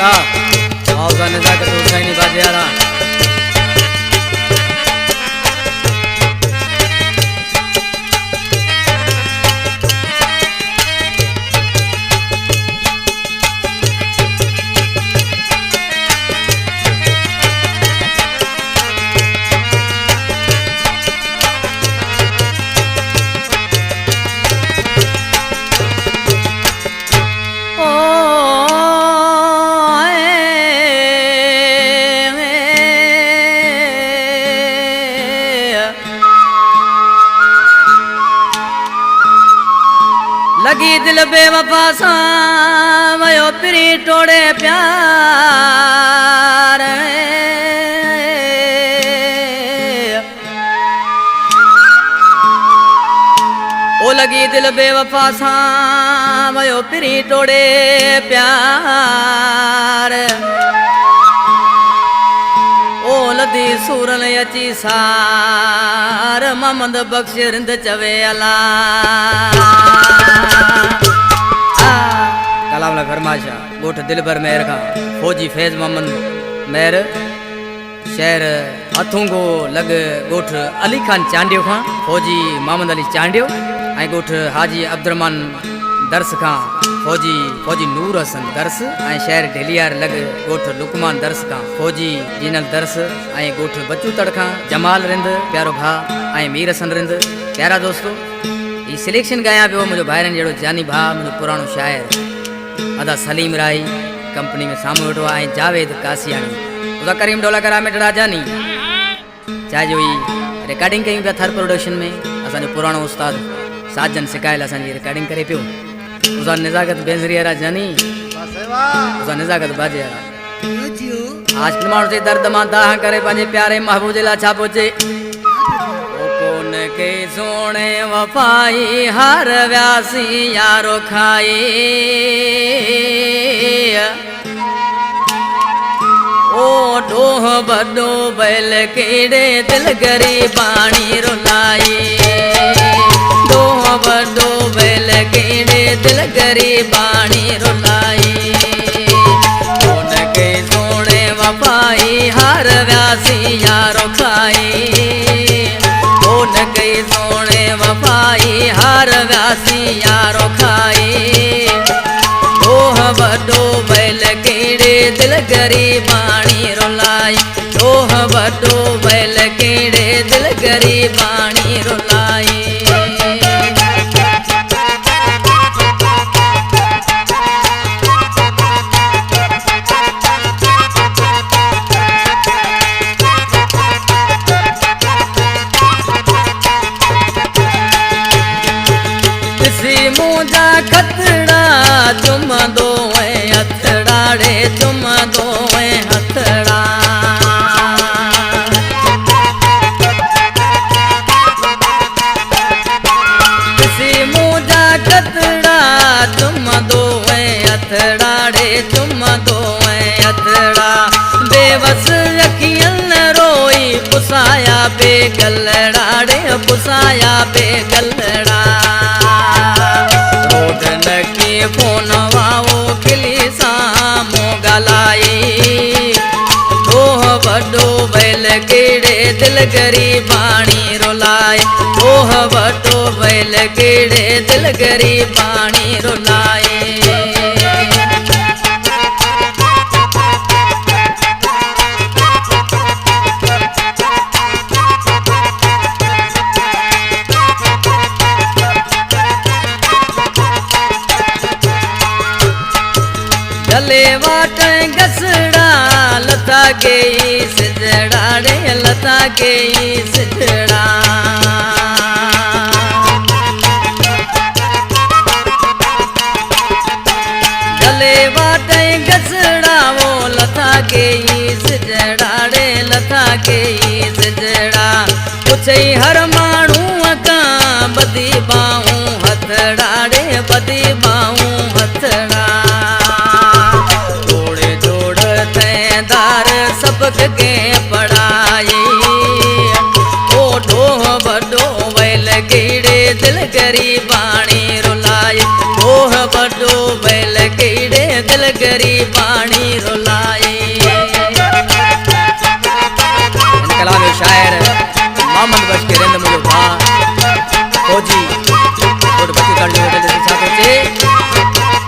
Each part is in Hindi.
का आओ नजाकत हुसैनी बाजियारा लगी दिल बेवफा सा वयो पिरी टोड़े प्यार ओ लगी दिल बेवफा सा वयो पिरी टोड़े प्यार ओ लदी सूरन अची सार मोहम्मद बख्श रिंद चवे अला कलावला फरमाशा गोठ दिलबर मेहर का फौजी फैज मोहम्मद मेहर शहर अथुंगो लग गोठ अली खान चांडियो खां फौजी मोहम्मद अली चांडियो ऐं गोठ हाजी अब्दुरमान दर्स खां फौजी नूर हसन दर्स ऐं शहर ढेलियार लग गोठ लुकमान दर्स खां फौजी जीनल दर्स ऐं गोठ बच्चू तड़ खां जमाल रिंद प्यारो भा ऐं मीर हसन रिंद प्यारा दोस्तों ये सिलेक्शन गाया पियो मुझो भाइरन जड़ो जानी भा मुझो पुरानो शायर अदा सलीम राई कंपनी में सामू वेठो ऐं जावेद कासियानी उदा करीम डोला करा में राजानी चाहे जो ही रिकॉर्डिंग कयूं पिया थर प्रोडक्शन में असांजो पुरानो उस्ताद साजन सिकायल असांजी रिकॉर्डिंग करे पियो उसा निजाकत बेंजरिया जानी उसा निजाकत बाजियारा आज के माण्हू जे दर्द मां दाह करे पंहिंजे प्यारे महबूब जे लाइ छा पहुचे कोन के सोणे वफाई हर व्यासी यारो खाई ओ डोह बडो बैल केड़े दिल गरीबानी रुलाई डोह बडो बैल केड़े दिल गरीबानी रुलाई कोन के सोणे वफाई हर व्यासी यारो खाई कोन के सोणे वफाई हर व्यासी यारो खाई डोह बडो बैल केड़े दिल गरीबानी रुलाई डोह बडो बैल केड़े दिल गरीबानी रुलाई मुझा खतड़ा तुम दो हथड़ाड़े तुम दो हथड़ा किसी मुझा खतड़ा तुम दो हथड़ाड़े तुम दो हथड़ा बेबस अखियन रोई पुसाया बेगलड़ाड़े पुसाया बेगलड़ा फोन वाओ खिली सामो गलाई डोह बडो बैल केड़े दिल गरीबानी रुलाई डोह बडो बैल केड़े दिल गरीबानी रुलाई गले वाटे गसड़ा लता के सिजड़ा रे लता के सिजड़ा गले वाटे गसड़ा वो लता के सिजड़ा रे लता के सिजड़ा पुछे हर माण्हू का बदी बाहूं हथड़ा रे बदी बाहूं हथड़ा सबक के पढ़ाई ओ डोह बडो बैल केड़े दिल गरीबानी रुलाई डोह बडो बैल केड़े दिल गरीबानी रुलाई शायर मोहम्मद बख्श के रिंद मुझे था फौजी गोठ बच्चे कर जो दिल से छातो चे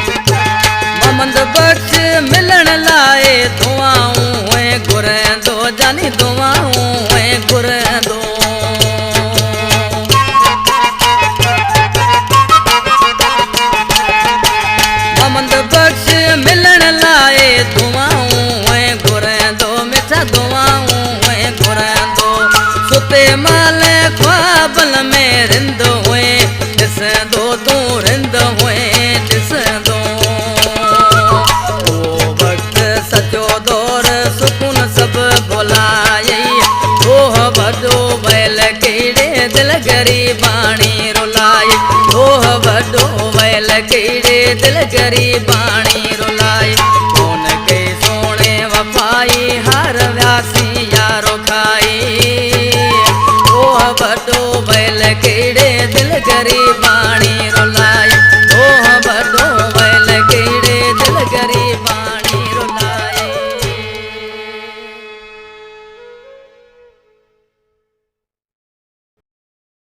मोहम्मद बख्श मिलन लाए दुआऊं है गुरंदो जानी दुआऊं है गुरंदो मोहम्मद बख्श मिलन लाए दुआऊं है गुरंदो मिठा दुआऊं है गुरंदो सुते माल ख्वाबल में रिंद हुए ॾिसंदो तूं रिंद हुए ॾिसंदो ओ वक्त सजो दौर सुकून सब भुलाए ओह वॾो वैल कहिड़े दिल गरीबाणी रुलाए ओह वॾो वैल कहिड़े दिल गरीबाणी रुलाए कोन के सोणे वफ़ाई हार व्यासी यारो खाई ओह वॾो वैल कहिड़े दिल गरीबाणी